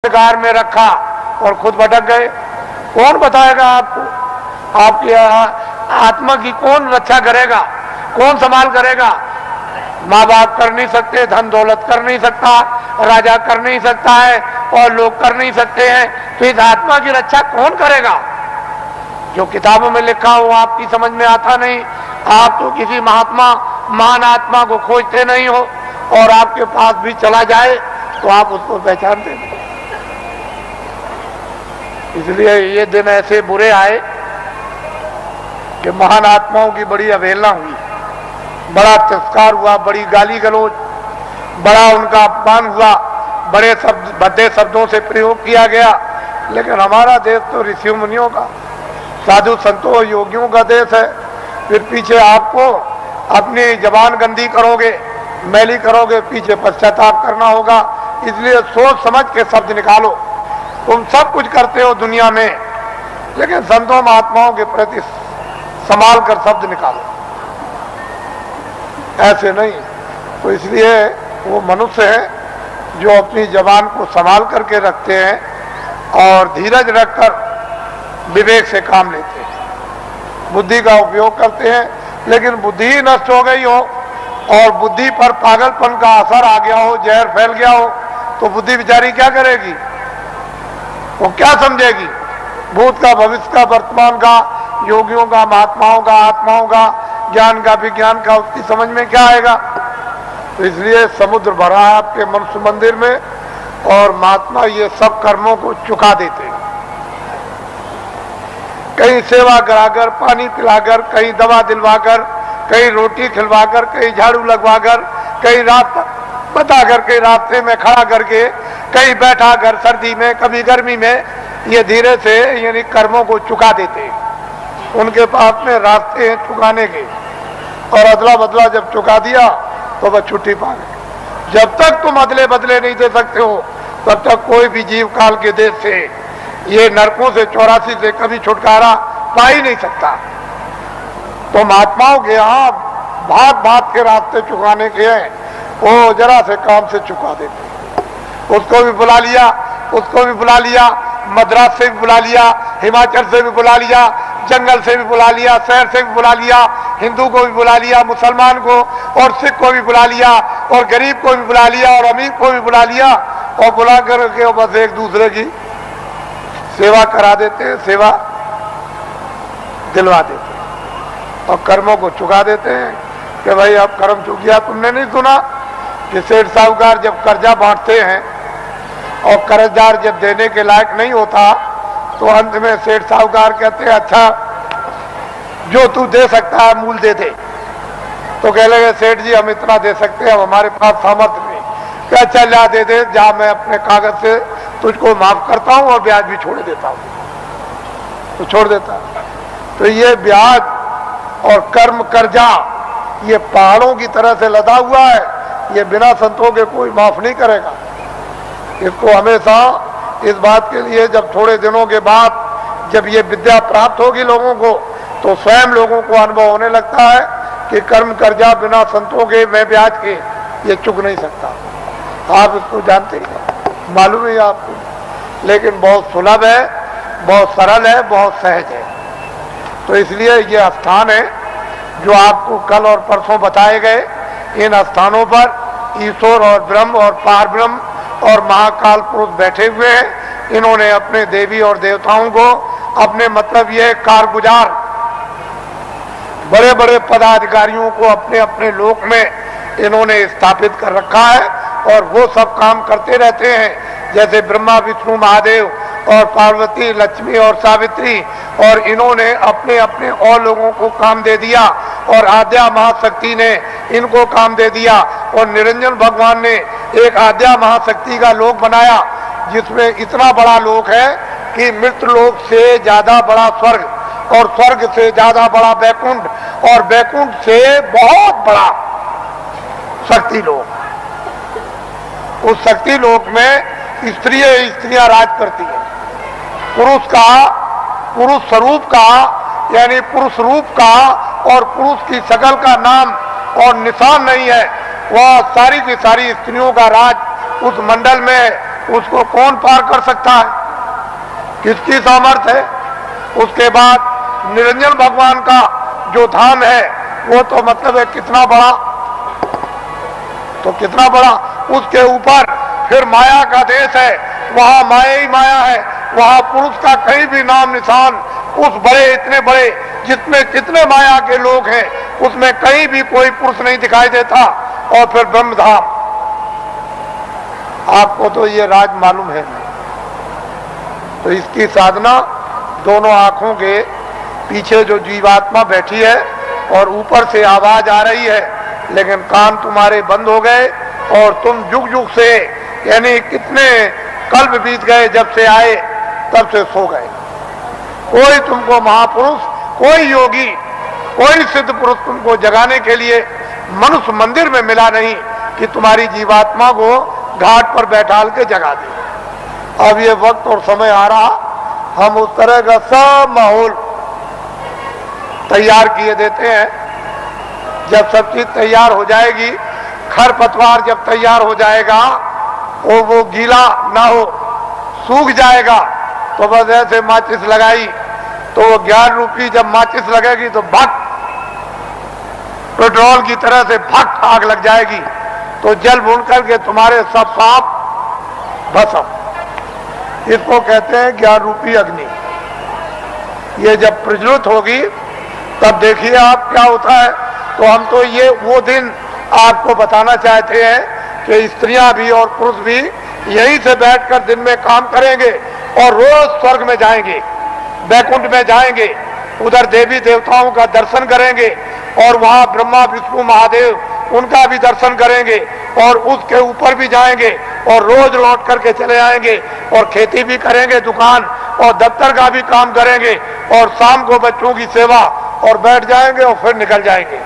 Car में रखा और खुद भटक गए। कौन बताएगा आपको? आपकी आत्मा की कौन रक्षा करेगा, कौन संभाल करेगा? माँ बाप कर नहीं सकते, धन दौलत कर नहीं सकता, राजा कर नहीं सकता है और लोग कर नहीं सकते हैं, तो इस आत्मा की रक्षा कौन करेगा? जो किताबों में लिखा हो आपकी समझ में आता नहीं। आप तो किसी महात्मा महान आत्मा को खोजते नहीं हो, और आपके पास भी चला जाए तो आप उसको पहचानते नहीं। इसलिए ये दिन ऐसे बुरे आए कि महान आत्माओं की बड़ी अवहेलना हुई, बड़ा तिरस्कार हुआ, बड़ी गाली गलौज, बड़ा उनका अपमान हुआ, बड़े शब्द भद्दे शब्दों से प्रयोग किया गया। लेकिन हमारा देश तो ऋषि मुनियों का, साधु संतों योगियों का देश है। फिर पीछे आपको अपनी जबान गंदी करोगे, मैली करोगे, पीछे पश्चाताप करना होगा। इसलिए सोच समझ के शब्द निकालो। तुम सब कुछ करते हो दुनिया में, लेकिन संतों महात्माओं के प्रति संभाल कर शब्द निकालो, ऐसे नहीं। तो इसलिए वो मनुष्य है जो अपनी जबान को संभाल करके रखते हैं और धीरज रखकर विवेक से काम लेते हैं, बुद्धि का उपयोग करते हैं। लेकिन बुद्धि ही नष्ट हो गई हो और बुद्धि पर पागलपन का असर आ गया हो, जहर फैल गया हो, तो बुद्धि बेचारी क्या करेगी? वो क्या समझेगी? भूत का, भविष्य का, वर्तमान का, योगियों का, महात्माओं का, आत्माओं का, ज्ञान का, विज्ञान का उसकी समझ में क्या आएगा? तो इसलिए समुद्र भरा है आपके मनुष्य मंदिर में, और महात्मा ये सब कर्मों को चुका देते हैं। कहीं सेवा कराकर, पानी पिलाकर, कहीं दवा दिलवाकर, कहीं रोटी खिलवाकर, कहीं झाड़ू लगवाकर, कहीं रात बताकर, कहीं रास्ते में खड़ा करके, कहीं बैठा कर सर्दी में, कभी गर्मी में, ये धीरे से यानी कर्मों को चुका देते हैं। उनके पास में रास्ते हैं चुकाने के, और अदला बदला जब चुका दिया तो वह छुट्टी पा गए। जब तक तुम अदले बदले नहीं दे सकते हो, तब तक कोई भी जीव काल के देश से, ये नरकों से 84 से कभी छुटकारा पा ही नहीं सकता। तो महात्माओं के यहाँ भाग भाग के रास्ते चुकाने के हैं, वो जरा से काम से चुका देते। उसको भी बुला लिया, उसको भी बुला लिया, मद्रास से भी बुला लिया, हिमाचल से भी बुला लिया, जंगल से भी बुला लिया, शहर से भी बुला लिया, हिंदू को भी बुला लिया, मुसलमान को और सिख को भी बुला लिया, और गरीब को भी बुला लिया, और अमीर को भी बुला लिया, और बुला करके बस एक दूसरे की सेवा करा देते हैं, सेवा दिलवा देते हैं, और कर्मों को चुका देते हैं कि भाई अब कर्म चुक गया। तुमने नहीं सुना कि सेठ साहूकार जब कर्जा बांटते हैं और कर्जदार जब देने के लायक नहीं होता, तो अंत में सेठ साहूकार कहते हैं अच्छा जो तू दे सकता है मूल दे दे। तो कह लगे सेठ जी हम इतना दे सकते हैं, हमारे पास सामर्थ्य नहीं। क्या अच्छा ला दे दे, जा मैं अपने कागज से तुझको माफ करता हूं और ब्याज भी छोड़ देता हूं। तो छोड़ देता। तो ये ब्याज और कर्म कर्जा ये पहाड़ों की तरह से लदा हुआ है, ये बिना संतों के कोई माफ नहीं करेगा। इसको हमेशा इस बात के लिए जब थोड़े दिनों के बाद जब ये विद्या प्राप्त होगी लोगों को, तो स्वयं लोगों को अनुभव होने लगता है कि कर्म कर्जा बिना संतों के, मैं ब्याज के, ये चुक नहीं सकता। आप इसको जानते ही, मालूम है आपको, लेकिन बहुत सुलभ है, बहुत सरल है, बहुत सहज है। तो इसलिए ये स्थान है जो आपको कल और परसों बताए गए। इन स्थानों पर ईश्वर और ब्रह्म और पार ब्रह्म और महाकाल पुरुष बैठे हुए हैं। इन्होंने अपने देवी और देवताओं को, अपने मतलब ये कारगुजार बड़े बड़े पदाधिकारियों को अपने अपने लोक में इन्होंने स्थापित कर रखा है, और वो सब काम करते रहते हैं। जैसे ब्रह्मा विष्णु महादेव और पार्वती लक्ष्मी और सावित्री, और इन्होंने अपने अपने और लोगों को काम दे दिया, और आद्या महाशक्ति ने इनको काम दे दिया, और निरंजन भगवान ने एक आद्या महाशक्ति का लोक बनाया, जिसमें इतना बड़ा लोक है कि मृत्यु लोक से ज्यादा बड़ा स्वर्ग, और स्वर्ग से ज्यादा बड़ा बैकुंठ, और बैकुंठ से बहुत बड़ा शक्ति लोक। उस शक्ति लोक में स्त्रियां राज करती हैं। पुरुष स्वरूप का यानी पुरुष रूप का और पुरुष की शकल का नाम और निशान नहीं है। वह सारी की सारी स्त्रियों का राज उस मंडल में उसको कौन पार कर सकता है, किसकी सामर्थ्य है। उसके बाद निरंजन भगवान का जो धाम है वो तो मतलब है कितना बड़ा, तो कितना बड़ा। उसके ऊपर फिर माया का देश है, वहां माया ही माया है, वहां पुरुष का कहीं भी नाम निशान, उस बड़े इतने बड़े जितने कितने माया के लोग हैं उसमें कहीं भी कोई पुरुष नहीं दिखाई देता। और फिर ब्रह्मधाम, आपको तो ये राज मालूम है नहीं। तो इसकी साधना दोनों आंखों के पीछे जो जीवात्मा बैठी है और ऊपर से आवाज आ रही है, लेकिन कान तुम्हारे बंद हो गए और तुम जुग जुग से, यानी कितने कल्प बीत गए जब से आए तब से सो गए। कोई तुमको महापुरुष, कोई योगी, कोई सिद्ध पुरुष तुमको जगाने के लिए मनुष्य मंदिर में मिला नहीं कि तुम्हारी जीवात्मा को घाट पर बैठाल के जगा दे। अब ये वक्त और समय आ रहा, हम उस तरह का सब माहौल तैयार किए देते हैं। जब सब चीज तैयार हो जाएगी, खरपतवार जब तैयार हो जाएगा और वो गीला ना हो, सूख जाएगा, तो बस ऐसे माचिस लगाई तो वो ज्ञान रूपी जब माचिस लगेगी तो भक पेट्रोल की तरह से भक आग लग जाएगी, तो जल भून करके तुम्हारे सब पाप भस्म। इसको कहते हैं ज्ञान रूपी अग्नि। ये जब प्रज्वलित होगी तब देखिए आप क्या होता है। तो हम तो ये वो दिन आपको बताना चाहते हैं कि स्त्रियां भी और पुरुष भी यहीं से बैठकर दिन में काम करेंगे और रोज स्वर्ग में जाएंगे, वैकुंठ में जाएंगे, उधर देवी देवताओं का दर्शन करेंगे और वहां ब्रह्मा विष्णु महादेव उनका भी दर्शन करेंगे और उसके ऊपर भी जाएंगे और रोज लौट करके चले आएंगे और खेती भी करेंगे, दुकान और दफ्तर का भी काम करेंगे और शाम को बच्चों की सेवा और बैठ जाएंगे और फिर निकल जाएंगे।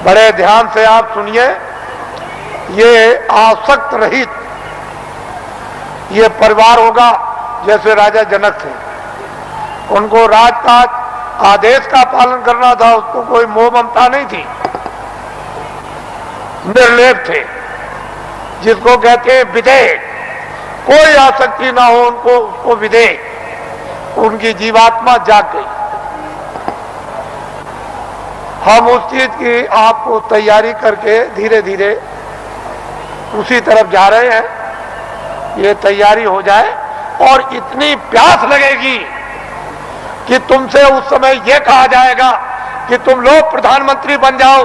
बड़े ध्यान से आप सुनिए, ये आसक्त रहित ये परिवार होगा। जैसे राजा जनक थे, उनको राजकाज आदेश का पालन करना था, उसको कोई मोह ममता नहीं थी, निर्लेप थे, जिसको कहते हैं विधेय। कोई आसक्ति ना हो उनको, उसको विधेय। उनकी जीवात्मा जाग गई। हम उस चीज की आपको तैयारी करके धीरे धीरे उसी तरफ जा रहे हैं। ये तैयारी हो जाए और इतनी प्यास लगेगी कि तुमसे उस समय ये कहा जाएगा कि तुम लोग प्रधानमंत्री बन जाओ,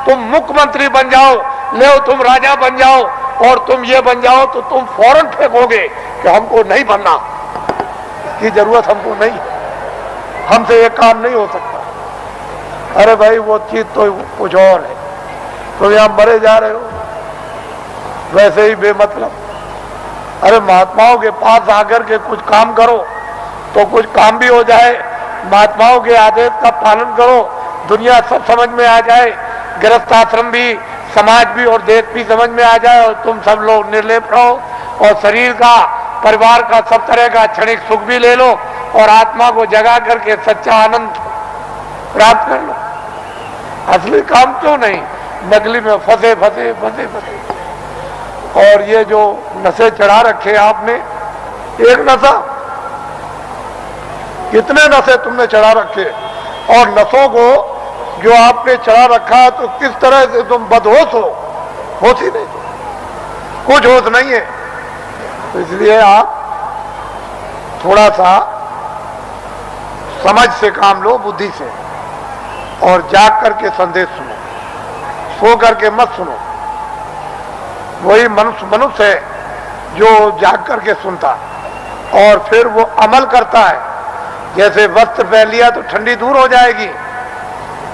तुम मुख्यमंत्री बन जाओ, ले तुम राजा बन जाओ और तुम ये बन जाओ, तो तुम फौरन फेंकोगे कि हमको नहीं बनना, इसकी जरूरत हमको नहीं, हमसे ये काम नहीं हो सकता। अरे भाई वो चीज तो कुछ और है, तो यहां मरे जा रहे हो वैसे ही बेमतलब। अरे महात्माओं के पास आकर के कुछ काम करो तो कुछ काम भी हो जाए, महात्माओं के आदेश का पालन करो, दुनिया सब समझ में आ जाए, गृहस्थाश्रम भी, समाज भी और देश भी समझ में आ जाए और तुम सब लोग निर्लेप रहो और शरीर का, परिवार का, सब तरह का क्षणिक सुख भी ले लो और आत्मा को जगा करके सच्चा आनंद प्राप्त कर लो। असली काम क्यों नहीं, नकली में फंसे फंसे फंसे फंसे। और ये जो नशे चढ़ा रखे आपने, एक नशा, कितने नशे तुमने चढ़ा रखे, और नशों को जो आपने चढ़ा रखा है तो किस तरह से तुम बदहोश हो, होश ही नहीं, कुछ होश नहीं है। तो इसलिए आप थोड़ा सा समझ से काम लो, बुद्धि से, और जाग करके संदेश सुनो, सो करके मत सुनो। वही मनुष्य है जो जाग करके सुनता और फिर वो अमल करता है। जैसे वस्त्र पहन लिया तो ठंडी दूर हो जाएगी,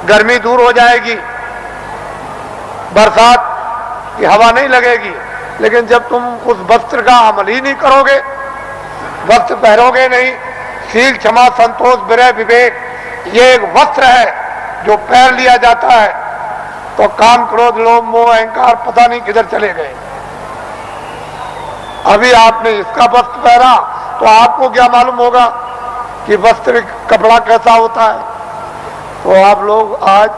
गर्मी दूर हो जाएगी, बरसात की हवा नहीं लगेगी, लेकिन जब तुम उस वस्त्र का अमल ही नहीं करोगे, वस्त्र पहनोगे नहीं, शील, क्षमा, संतोष, विरय, विवेक, ये एक वस्त्र है जो पहन लिया जाता है, तो काम, क्रोध, लोभ, मोह, अहंकार पता नहीं किधर चले गए। अभी आपने इसका वस्त्र पहना तो आपको क्या मालूम होगा कि वस्त्र कपड़ा कैसा होता है। तो आप लोग आज,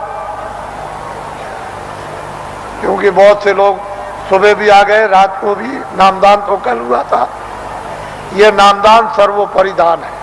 क्योंकि बहुत से लोग सुबह भी आ गए, रात को भी। नामदान तो कल हुआ था। ये नामदान सर्वोपरि दान है।